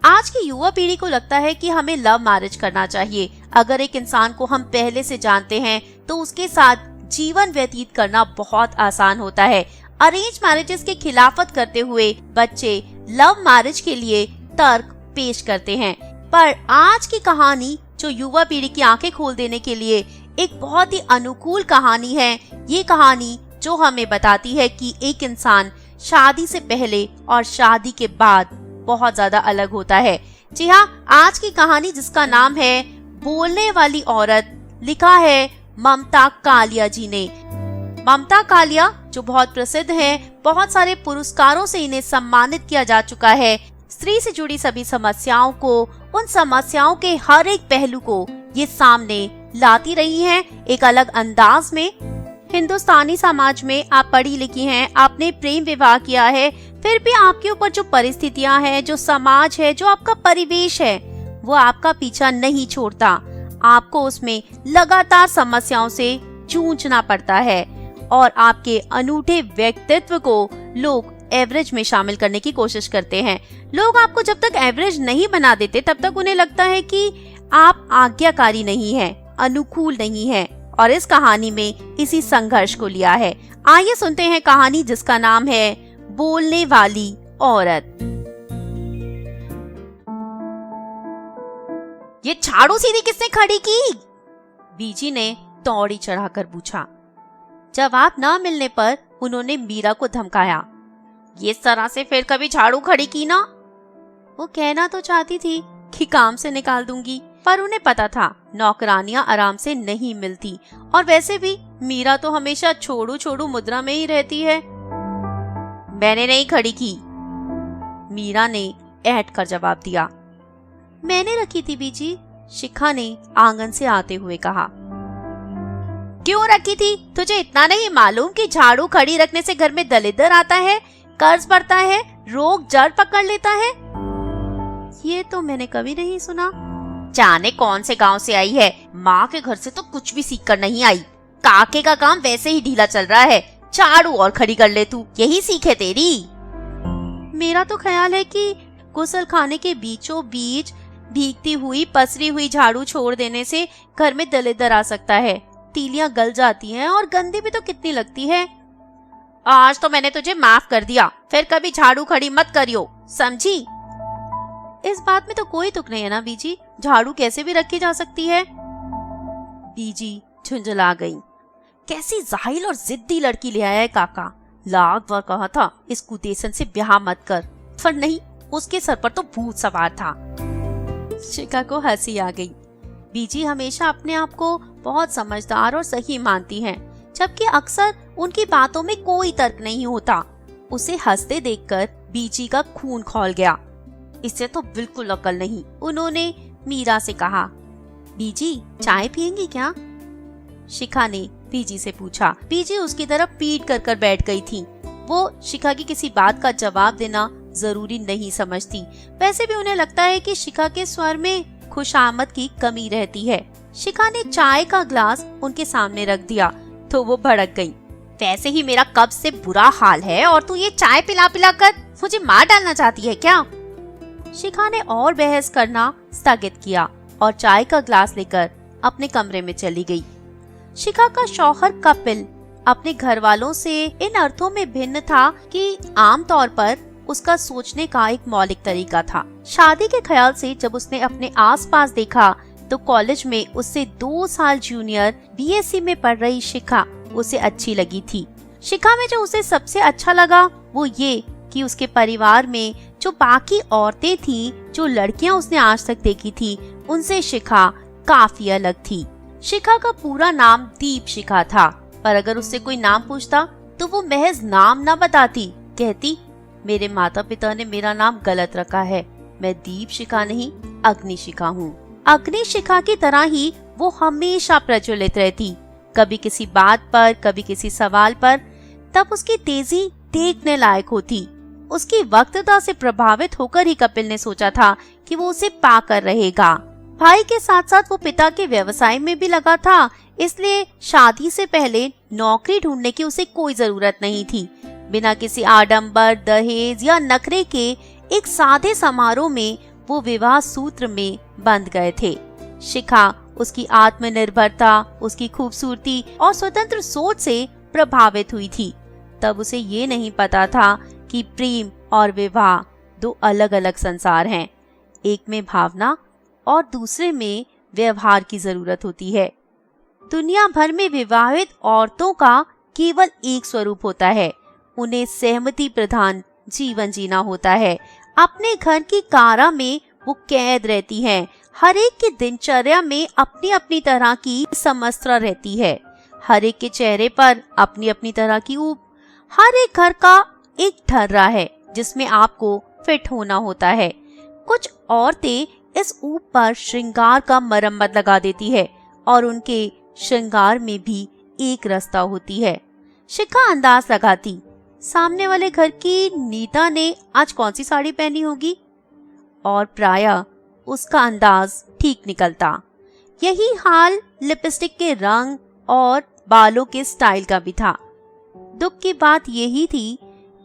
आज की युवा पीढ़ी को लगता है कि हमें लव मैरिज करना चाहिए। अगर एक इंसान को हम पहले से जानते हैं तो उसके साथ जीवन व्यतीत करना बहुत आसान होता है। अरेंज मैरिजेस के खिलाफत करते हुए बच्चे लव मैरिज के लिए तर्क पेश करते हैं, पर आज की कहानी जो युवा पीढ़ी की आंखें खोल देने के लिए एक बहुत ही अनुकूल कहानी है। ये कहानी जो हमें बताती है कि एक इंसान शादी से पहले और शादी के बाद बहुत ज्यादा अलग होता है। जी हाँ, आज की कहानी जिसका नाम है बोलने वाली औरत, लिखा है ममता कालिया जी ने। ममता कालिया जो बहुत प्रसिद्ध हैं, बहुत सारे पुरस्कारों से इन्हें सम्मानित किया जा चुका है। स्त्री से जुड़ी सभी समस्याओं को, उन समस्याओं के हर एक पहलू को ये सामने लाती रही हैं एक अलग अंदाज में। हिंदुस्तानी समाज में आप पढ़ी लिखी हैं, आपने प्रेम विवाह किया है, फिर भी आपके ऊपर जो परिस्थितियां हैं, जो समाज है, जो आपका परिवेश है, वो आपका पीछा नहीं छोड़ता। आपको उसमें लगातार समस्याओं से जूझना पड़ता है और आपके अनूठे व्यक्तित्व को लोग एवरेज में शामिल करने की कोशिश करते हैं। लोग आपको जब तक एवरेज नहीं बना देते तब तक उन्हें लगता है कि आप आज्ञाकारी नहीं हैं, अनुकूल नहीं हैं, और इस कहानी में इसी संघर्ष को लिया है। आइए सुनते हैं कहानी जिसका नाम है बोलने वाली औरत। ये झाड़ू सीधी किसने खड़ी की? बीजी ने तौड़ी चढ़ाकर पूछा। जवाब न मिलने पर उन्होंने मीरा को धमकाया। ये तरह से फिर कभी झाड़ू खड़ी की ना? वो कहना तो चाहती थी कि काम से निकाल दूंगी, पर उन्हें पता था नौकरानियां आराम से नहीं मिलती, और वैसे भी मीरा तो हमेशा छोड़ू छोड़ू मुद्रा में ही रहती है। मैंने नहीं खड़ी की, मीरा ने ऐंठ कर जवाब दिया। मैंने रखी थी बीजी, शिखा ने आंगन से आते हुए कहा। क्यों रखी थी? तुझे इतना नहीं मालूम कि झाड़ू खड़ी रखने से घर में दलिद्र आता है, कर्ज बढ़ता है, रोग जड़ पकड़ लेता है? ये तो मैंने कभी नहीं सुना। जाने कौन से गांव से आई है, माँ के घर से तो कुछ भी सीख कर नहीं आई। काके का काम वैसे ही ढीला चल रहा है, झाड़ू और खड़ी कर ले तू, यही सीख है तेरी। मेरा तो ख्याल है कि गुसल खाने के बीचों बीच भीगती हुई पसरी हुई झाड़ू छोड़ देने से घर में दलिद्र आ सकता है। तीलियां गल जाती हैं और गंदी भी तो कितनी लगती है। आज तो मैंने तुझे माफ कर दिया, फिर कभी झाड़ू खड़ी मत करियो, समझी? इस बात में तो कोई तुक नहीं है ना बीजी, झाड़ू कैसे भी रखी जा सकती है। बीजी झुंझला गई। कैसी जाहिल और जिद्दी लड़की ले आया है काका। लाख बार कहा था इस कुदेसन से ब्याह मत कर, पर नहीं, उसके सर पर तो भूत सवार था। शिखा को हंसी आ गई। बीजी हमेशा अपने आप को बहुत समझदार और सही मानती हैं, जबकि अक्सर उनकी बातों में कोई तर्क नहीं होता। उसे हंसते देखकर बीजी का खून खौल गया। इससे तो बिल्कुल अकल नहीं। उन्होंने मीरा से कहा, बीजी चाय पियेंगी क्या? शिखा ने बीजी से पूछा। बीजी उसकी तरफ पीट कर कर बैठ गई थी। वो शिखा की किसी बात का जवाब देना जरूरी नहीं समझती। वैसे भी उन्हें लगता है कि शिखा के स्वर में खुशामद की कमी रहती है। शिखा ने चाय का ग्लास उनके सामने रख दिया तो वो भड़क गई। वैसे ही मेरा कब से बुरा हाल है और तू ये चाय पिला पिला कर मुझे मार डालना चाहती है क्या? शिखा ने और बहस करना स्थगित किया और चाय का ग्लास लेकर अपने कमरे में चली गई। शिखा का शौहर कपिल अपने घर वालों से इन अर्थों में भिन्न था कि आमतौर पर उसका सोचने का एक मौलिक तरीका था। शादी के ख्याल से जब उसने अपने आसपास देखा तो कॉलेज में उससे 2 साल जूनियर बीएससी में पढ़ रही शिखा उसे अच्छी लगी थी। शिखा में जो उसे सबसे अच्छा लगा वो ये कि उसके परिवार में जो बाकी औरतें थी, जो लड़कियां उसने आज तक देखी थी, उनसे शिखा काफी अलग थी। शिखा का पूरा नाम दीप शिखा था, पर अगर उससे कोई नाम पूछता तो वो महज नाम न बताती, कहती मेरे माता पिता ने मेरा नाम गलत रखा है, मैं दीप शिखा नहीं अग्नि शिखा हूँ। अग्नि शिखा की तरह ही वो हमेशा प्रज्वलित रहती, कभी किसी बात पर, कभी किसी सवाल पर, तब उसकी तेजी देखने लायक होती। उसकी वक्तता से प्रभावित होकर ही कपिल ने सोचा था कि वो उसे पाकर रहेगा। भाई के साथ साथ वो पिता के व्यवसाय में भी लगा था, इसलिए शादी से पहले नौकरी ढूंढने की उसे कोई जरूरत नहीं थी। बिना किसी आडंबर, दहेज या नखरे के एक सादे समारोह में वो विवाह सूत्र में बंध गए थे। शिखा उसकी आत्मनिर्भरता, उसकी खूबसूरती और स्वतंत्र सोच से प्रभावित हुई थी। तब उसे ये नहीं पता था कि प्रेम और विवाह दो अलग अलग संसार हैं। एक में भावना और दूसरे में व्यवहार की जरूरत होती है। दुनिया भर में विवाहित औरतों का केवल एक स्वरूप होता है। उन्हें सहमति प्रधान जीवन जीना होता है। अपने घर की कारा में वो कैद रहती हैं। हर एक की दिनचर्या में अपनी अपनी तरह की समस्या रहती है। हर एक के चेहरे पर अपनी अपनी तरह की ऊब। हर एक घर का एक ढर्रा है जिसमें आपको फिट होना होता है। कुछ औरतें इस ऊब पर श्रृंगार का मरम्मत लगा देती है और उनके श्रृंगार में भी एक रास्ता होती है। शिखा अंदाज लगाती, सामने वाले घर की नीता ने आज कौन सी साड़ी पहनी होगी, और प्रायः उसका अंदाज ठीक निकलता। यही हाल लिपस्टिक के रंग और बालों के स्टाइल का भी था। दुख की बात यही थी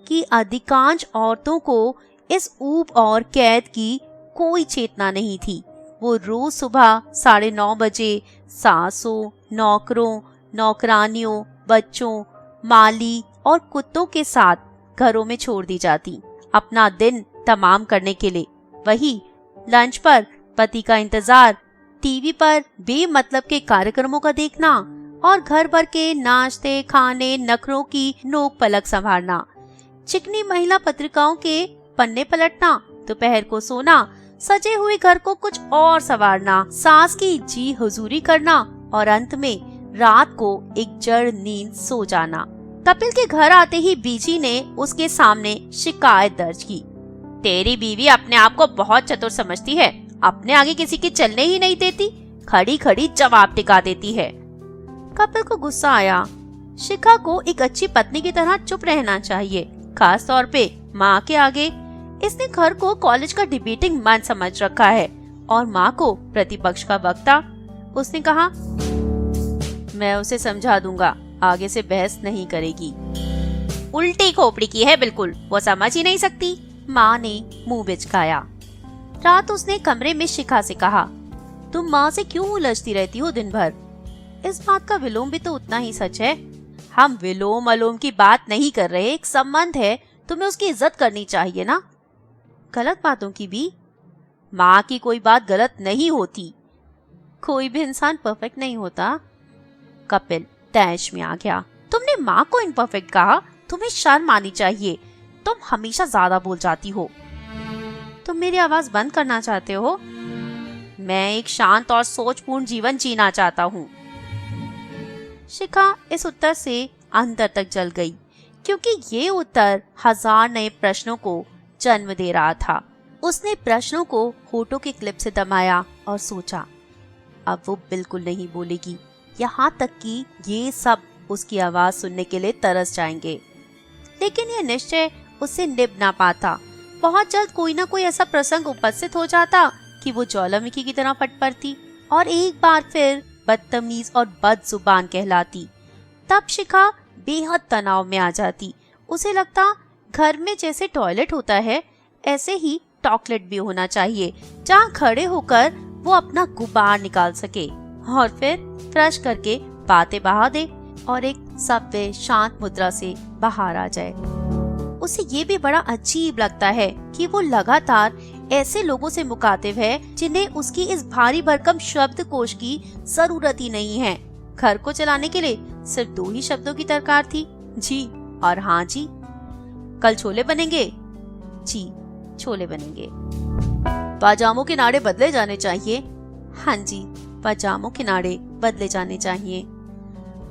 कि अधिकांश औरतों को इस ऊब और कैद की कोई चेतना नहीं थी। वो रोज सुबह 9:30 बजे सासों, नौकरों, नौकरानियों, बच्चों, माली और कुत्तों के साथ घरों में छोड़ दी जाती, अपना दिन तमाम करने के लिए। वही लंच पर पति का इंतजार, टीवी पर बेमतलब के कार्यक्रमों का देखना और घर भर के नाश्ते, खाने, नखरों की नोक पलक संभालना, चिकनी महिला पत्रिकाओं के पन्ने पलटना, दोपहर को सोना, सजे हुए घर को कुछ और संवारना, सास की जी हुजूरी करना और अंत में रात को एक जड़ नींद सो जाना। कपिल के घर आते ही बीजी ने उसके सामने शिकायत दर्ज की। तेरी बीवी अपने आप को बहुत चतुर समझती है, अपने आगे किसी की चलने ही नहीं देती, खड़ी खड़ी जवाब टिका देती है। कपिल को गुस्सा आया। शिखा को एक अच्छी पत्नी की तरह चुप रहना चाहिए, खास तौर पे माँ के आगे। इसने घर को कॉलेज का डिबेटिंग मंच समझ रखा है और माँ को प्रतिपक्ष का वक्ता। उसने कहा, मैं उसे समझा दूंगा, आगे से बहस नहीं करेगी। उल्टी खोपड़ी की है बिल्कुल, वो समझ ही नहीं सकती, माँ ने मुंह बिचकाया। रात उसने कमरे में शिखा से कहा, तुम माँ से क्यों उलझती रहती हो दिन भर? इस बात का विलोम भी तो उतना ही सच है। हम विलोम अलोम की बात नहीं कर रहे, एक संबंध है, तुम्हें उसकी इज्जत करनी चाहिए ना। गलत बातों की भी? माँ की कोई बात गलत नहीं होती, कोई भी इंसान परफेक्ट नहीं होता। कपिल तैश में आ गया। तुमने माँ को इम्परफेक्ट कहा, तुम्हें शर्म आनी चाहिए, तुम हमेशा ज्यादा बोल जाती हो। तुम मेरी आवाज बंद करना चाहते हो? मैं एक शांत और सोचपूर्ण जीवन जीना चाहता हूँ। शिखा इस उत्तर से अंदर तक जल गई, क्योंकि ये उत्तर 1000 नए प्रश्नों को जन्म दे रहा था। उसने प्रश्नों को होठों के क्लिप से दबाया और सोचा, अब वो बिल्कुल नहीं बोलेगी, यहाँ तक कि ये सब उसकी आवाज सुनने के लिए तरस जाएंगे। लेकिन यह निश्चय उससे निभ ना पाता। बहुत जल्द कोई ना कोई ऐसा प्रसंग उपस्थित हो जाता कि वो ज्वालामुखी की तरह फट पड़ती और एक बार फिर बदतमीज और बदजुबान कहलाती। तब शिखा बेहद तनाव में आ जाती। उसे लगता घर में जैसे टॉयलेट होता है, ऐसे ही टॉकलेट भी होना चाहिए, जहाँ खड़े होकर वो अपना गुबार निकाल सके और फिर फ्लश करके बातें बहा दे और एक सभ्य शांत मुद्रा से बाहर आ जाए। उसे ये भी बड़ा अजीब लगता है कि वो लगातार ऐसे लोगों से मुखातिब है जिन्हें उसकी इस भारी भरकम शब्दकोश की जरूरत ही नहीं है। घर को चलाने के लिए सिर्फ 2 ही शब्दों की दरकार थी, जी और हाँ जी। कल छोले बनेंगे? जी, छोले बनेंगे। पाजामों के नाड़े बदले जाने चाहिए? हाँ जी, पाजामों के नाड़े बदले जाने चाहिए।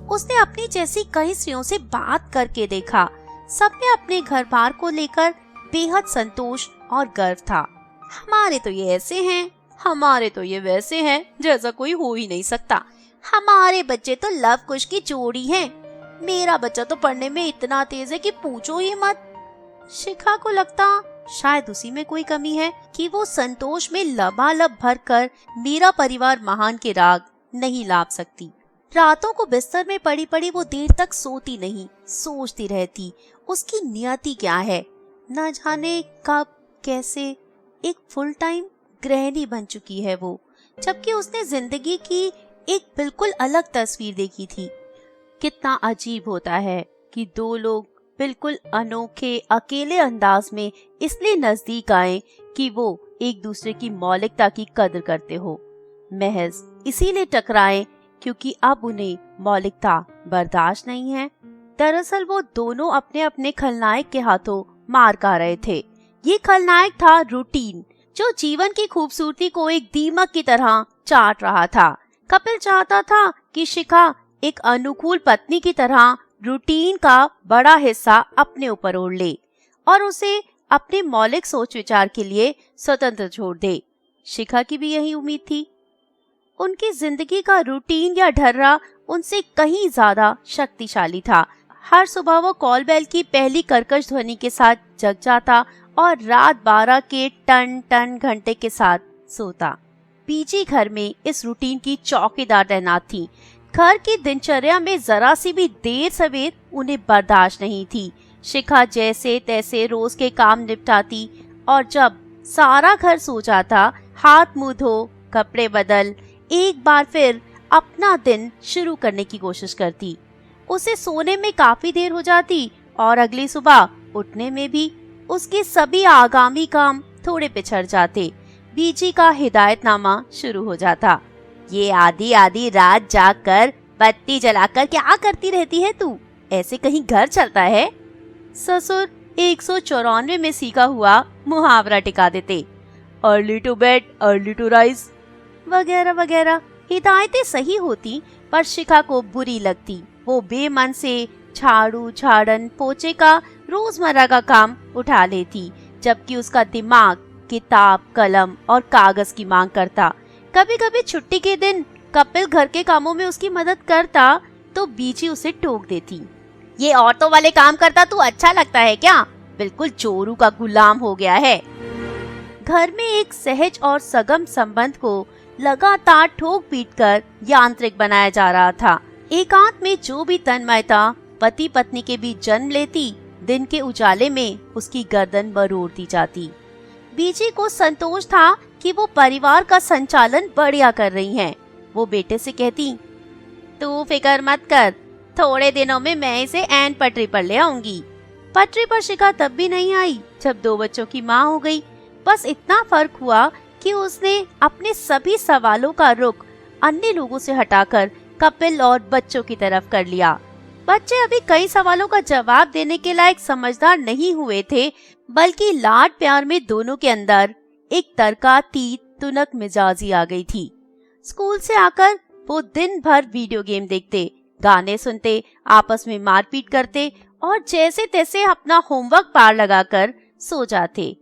उसने अपनी जैसी कई स्त्रियों से बात करके देखा। सब में अपने घर बार को लेकर बेहद संतोष और गर्व था। हमारे तो ये ऐसे हैं, हमारे तो ये वैसे हैं, जैसा कोई हो ही नहीं सकता। हमारे बच्चे तो लव कुश की जोड़ी हैं। मेरा बच्चा तो पढ़ने में इतना तेज है कि पूछो ही मत। शिखा को लगता शायद उसी में कोई कमी है कि वो संतोष में लबालब भरकर मेरा परिवार महान के राग नहीं लाप सकती। रातों को बिस्तर में पड़ी पड़ी वो देर तक सोती नहीं, सोचती रहती उसकी नियति क्या है। न जाने कब कैसे एक फुल टाइम गृहिणी बन चुकी है वो, जबकि उसने जिंदगी की एक बिल्कुल अलग तस्वीर देखी थी। कितना अजीब होता है कि दो लोग बिल्कुल अनोखे अकेले अंदाज में इसलिए नजदीक आए कि वो एक दूसरे की मौलिकता की कदर करते हो, महज इसीलिए टकराए क्योंकि अब उन्हें मौलिकता बर्दाश्त नहीं है। दरअसल वो दोनों अपने अपने खलनायक के हाथों मार खा रहे थे। ये खलनायक था रूटीन, जो जीवन की खूबसूरती को एक दीमक की तरह चाट रहा था। कपिल चाहता था कि शिखा एक अनुकूल पत्नी की तरह रूटीन का बड़ा हिस्सा अपने ऊपर ओढ़ ले और उसे अपने मौलिक सोच विचार के लिए स्वतंत्र छोड़ दे। शिखा की भी यही उम्मीद थी। उनकी जिंदगी का रूटीन या ढर्रा उनसे कहीं ज्यादा शक्तिशाली था। हर सुबह वो कॉल बेल की पहली कर्कश ध्वनि के साथ जग जाता और रात 12 के टन टन घंटे के साथ सोता। बीजी घर में इस रूटीन की चौकीदार तैनात थी। घर की दिनचर्या में जरा सी भी देर सवेर उन्हें बर्दाश्त नहीं थी। शिखा जैसे तैसे रोज के काम निपटाती और जब सारा घर सो जाता, हाथ मुंह धो, कपड़े बदल, एक बार फिर अपना दिन शुरू करने की कोशिश करती। उसे सोने में काफी देर हो जाती और अगली सुबह उठने में भी उसके सभी आगामी काम थोड़े पिछड़ जाते। बीजी का हिदायतनामा शुरू हो जाता। ये आधी आधी रात जागकर बत्ती जलाकर क्या करती रहती है तू? ऐसे कहीं घर चलता है? ससुर 194 में सीखा हुआ मुहावरा टिका देते, early to bed early to rise वगैरह वगैरह। हिदायतें सही होती पर शिखा को बुरी लगती। वो बेमन से झाड़ू झाड़न पोछे का रोजमर्रा का काम उठा लेती, जबकि उसका दिमाग किताब कलम और कागज की मांग करता। कभी कभी छुट्टी के दिन कपिल घर के कामों में उसकी मदद करता तो बीजी उसे टोक देती, ये औरतों वाले काम करता तू अच्छा लगता है क्या? बिल्कुल चोरू का गुलाम हो गया है। घर में एक सहज और सगम संबंध को लगातार ठोक पीट कर यांत्रिक बनाया जा रहा था। एकांत में जो भी तन्मयता पति पत्नी के बीच जन्म लेती, दिन के उजाले में उसकी गर्दन मरोड़ दी जाती। बीजी को संतोष था कि वो परिवार का संचालन बढ़िया कर रही हैं। वो बेटे से कहती, तू फिक्र मत कर, थोड़े दिनों में मैं इसे ऐन पटरी पर ले आऊंगी। पटरी पर शिखा तब भी नहीं आई जब 2 बच्चों की माँ हो गई। बस इतना फर्क हुआ कि उसने अपने सभी सवालों का रुख अन्य लोगों से हटाकर कपिल और बच्चों की तरफ कर लिया। बच्चे अभी कई सवालों का जवाब देने के लायक समझदार नहीं हुए थे, बल्कि लाड प्यार में दोनों के अंदर एक तरकातीत तुनक मिजाजी आ गई थी। स्कूल से आकर वो दिन भर वीडियो गेम देखते, गाने सुनते, आपस में मारपीट करते और जैसे तैसे अपना होमवर्क पार लगाकर सो जाते।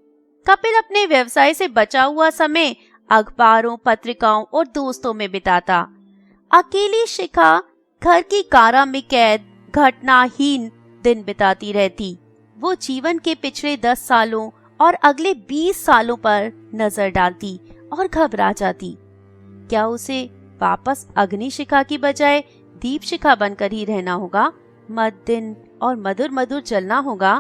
कपिल अपने व्यवसाय से बचा हुआ समय अखबारों, पत्रिकाओं और दोस्तों में बिताता। अकेली शिखा घर की कारा में कैद घटनाहीन दिन बिताती रहती। वो जीवन के पिछले 10 सालों और अगले 20 सालों पर नजर डालती और घबरा जाती। क्या उसे वापस अग्नि शिखा की बजाय दीप शिखा बनकर ही रहना होगा? मत दिन और मधुर मधुर जलना होगा?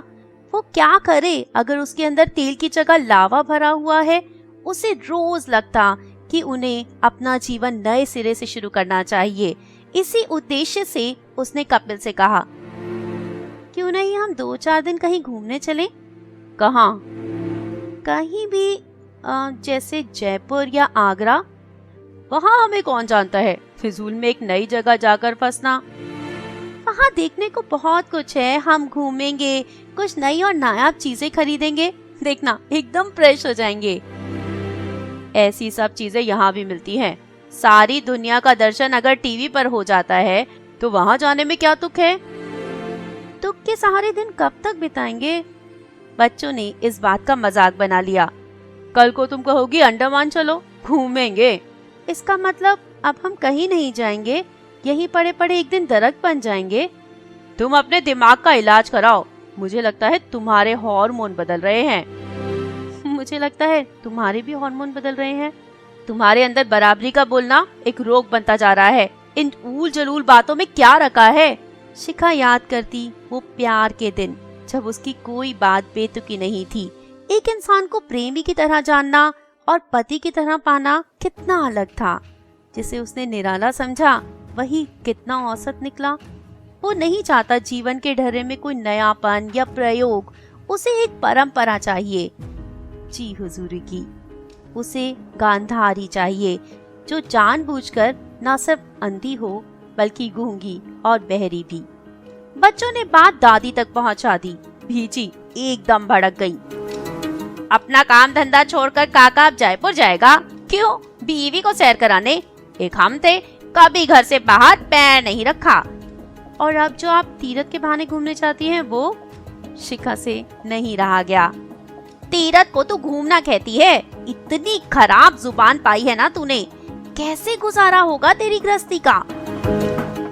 वो क्या करे अगर उसके अंदर तेल की जगह लावा भरा हुआ है? उसे रोज लगता कि उन्हें अपना जीवन नए सिरे से शुरू करना चाहिए। इसी उद्देश्य से उसने कपिल से कहा, क्यों नहीं हम 2-4 दिन कहीं घूमने चलें? कहाँ? कहीं भी, जैसे जयपुर या आगरा। वहाँ हमें कौन जानता है, फिजूल में एक नई जगह जाकर फंसना। वहाँ देखने को बहुत कुछ है, हम घूमेंगे, कुछ नई और नायाब चीजें खरीदेंगे, देखना एकदम फ्रेश हो जाएंगे। ऐसी सब चीजें यहाँ भी मिलती हैं। सारी दुनिया का दर्शन अगर टीवी पर हो जाता है तो वहाँ जाने में क्या तुक है? तुक के सहारे दिन कब तक बिताएंगे? बच्चों ने इस बात का मजाक बना लिया। कल को तुम कहोगी अंडमान चलो, घूमेंगे। इसका मतलब अब हम कहीं नहीं जाएंगे, यहीं पड़े पड़े एक दिन दरख्त बन जाएंगे। तुम अपने दिमाग का इलाज कराओ, मुझे लगता है तुम्हारे हार्मोन बदल रहे हैं। मुझे लगता है तुम्हारे भी हार्मोन बदल रहे हैं। तुम्हारे अंदर बराबरी का बोलना एक रोग बनता जा रहा है। इन ऊल जलूल बातों में क्या रखा है? शिखा याद करती वो प्यार के दिन जब उसकी कोई बात बेतुकी नहीं थी। एक इंसान को प्रेमी की तरह जानना और पति की तरह पाना कितना अलग था। जिसे उसने निराला समझा वही कितना औसत निकला। वो नहीं चाहता जीवन के ढर्रे में कोई नयापन या प्रयोग, उसे एक परंपरा चाहिए जी हुजूरी की। उसे गांधारी चाहिए जो जानबूझकर न सिर्फ अंधी हो बल्कि गूंगी और बहरी भी। बच्चों ने बात दादी तक पहुंचा दी। भीजी एकदम भड़क गई। अपना काम धंधा छोड़कर काका अब जयपुर जाएगा? क्यों? बीवी को सैर कराने? एक हम थे, कभी घर से बाहर पैर नहीं रखा। और अब जो आप तीरथ के बहाने घूमने जाती हैं वो? शिखा से नहीं रहा गया। तीरथ को तो घूमना कहती है। इतनी खराब जुबान पाई है ना तूने। कैसे गुजारा होगा तेरी गृहस्थी का?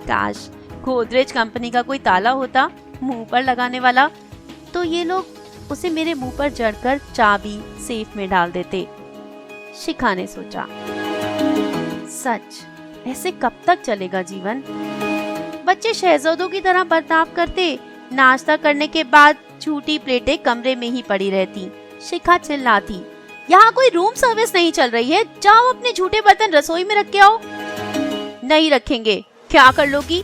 काश गोदरेज कंपनी का कोई ताला होता मुंह पर लगाने वाला, तो ये लोग उसे मेरे मुंह पर जड़कर चाबी सेफ में डाल देते। शिखा ने सोचा, सच ऐसे कब तक चलेगा जीवन? बच्चे शहजादों की तरह बर्ताव करते। नाश्ता करने के बाद झूठी प्लेटें कमरे में ही पड़ी रहती। शिखा चिल्लाती, यहाँ कोई रूम सर्विस नहीं चल रही है, जाओ अपने झूठे बर्तन रसोई में रख के आओ। नहीं रखेंगे। क्या कर लोगी?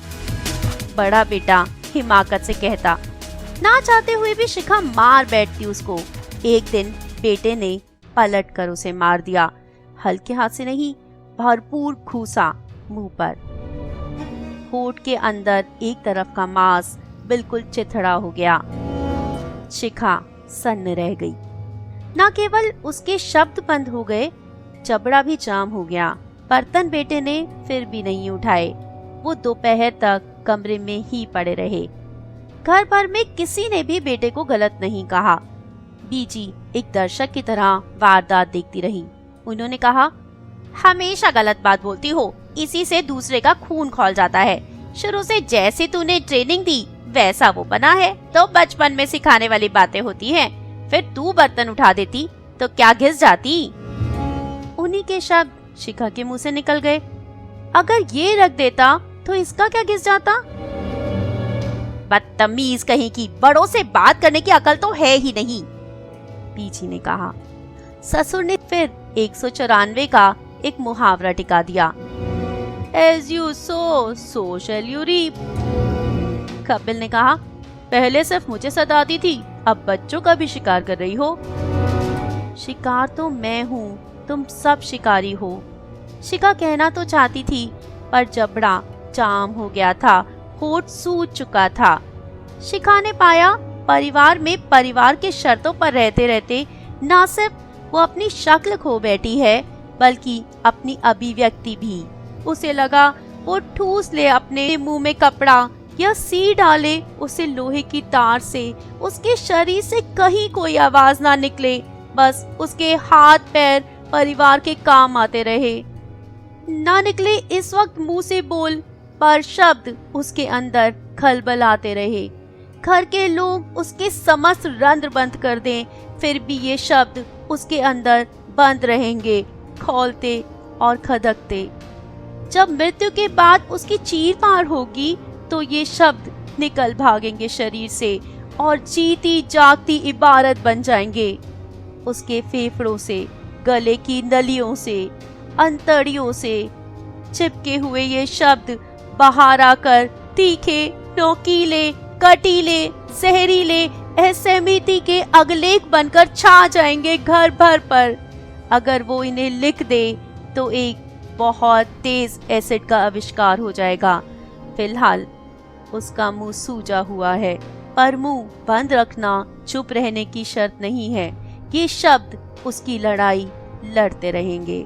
बड़ा बेटा हिमाकत से कहता। ना चाहते हुए भी शिखा मार बैठती उसको। एक दिन बेटे ने पलट कर उसे मार दिया। हल्के हाथ से नहीं, भरपूर घूसा मुंह पर। होठ के अंदर एक तरफ का मांस बिल्कुल चिथड़ा हो गया। शिखा सन्न रह गई। न केवल उसके शब्द बंद हो गए, जबड़ा भी जाम हो गया। बर्तन बेटे ने फिर भी नहीं उठाए। वो दोपहर तक कमरे में ही पड़े रहे। घर भर में किसी ने भी बेटे को गलत नहीं कहा। बीजी एक दर्शक की तरह वारदात देखती रही। उन्होंने कहा, हमेशा गलत बात बोलती हो, इसी से दूसरे का खून खौल जाता है। शुरू से जैसे तूने ट्रेनिंग दी वैसा वो बना है, तो बचपन में सिखाने वाली बातें होती हैं। फिर तू बर्तन उठा देती तो क्या घिस जाती? उन्हीं के शब्द शिखा के मुंह से निकल गए। अगर ये रख देता तो इसका क्या घिस जाता? बदतमीज कहीं की, बड़ों से बात करने की अकल तो है ही नहीं, बीजी ने कहा। ससुर ने फिर 194 का एक मुहावरा टिका दिया। As you sow, so shall you reap। Kapil ने कहा, पहले सिर्फ मुझे सताती थी, अब बच्चों का भी शिकार कर रही हो। शिकार तो मैं हूँ, तुम सब शिकारी हो। शिखा कहना तो चाहती थी, पर जबड़ा जाम हो गया था, होठ सूज चुका था। शिखा ने पाया परिवार में परिवार के शर्तों पर रहते रहते न सिर्फ वो अपनी शक्ल खो बैठी है, बल्कि अपनी अभिव्यक्ति भी। उसे लगा वो ठूस ले अपने मुंह में कपड़ा या सी डाले उसे लोहे की तार से, उसके शरीर से कहीं कोई आवाज ना निकले, बस उसके हाथ पैर परिवार के काम आते रहे। ना निकले इस वक्त मुंह से बोल, पर शब्द उसके अंदर खलबलाते रहे। घर के लोग उसके समस्त रंध्र बंद कर दें, फिर भी ये शब्द उसके अंदर बंद रहेंगे, खौलते और खदकते। जब मृत्यु के बाद उसकी चीर पार होगी तो ये शब्द निकल भागेंगे शरीर से और जीती जागती इबारत बन जाएंगे। उसके फेफड़ों से, गले की नलियों से, अंतड़ियों से चिपके हुए ये शब्द बाहर आकर तीखे, नोकीले, कटीले, जहरीले असहमति के अगलेख बनकर छा जाएंगे घर भर पर। अगर वो इन्हें लिख दे तो एक बहुत तेज एसिड का आविष्कार हो जाएगा। फिलहाल उसका मुंह सूजा हुआ है, पर मुंह बंद रखना चुप रहने की शर्त नहीं है। ये शब्द उसकी लड़ाई लड़ते रहेंगे।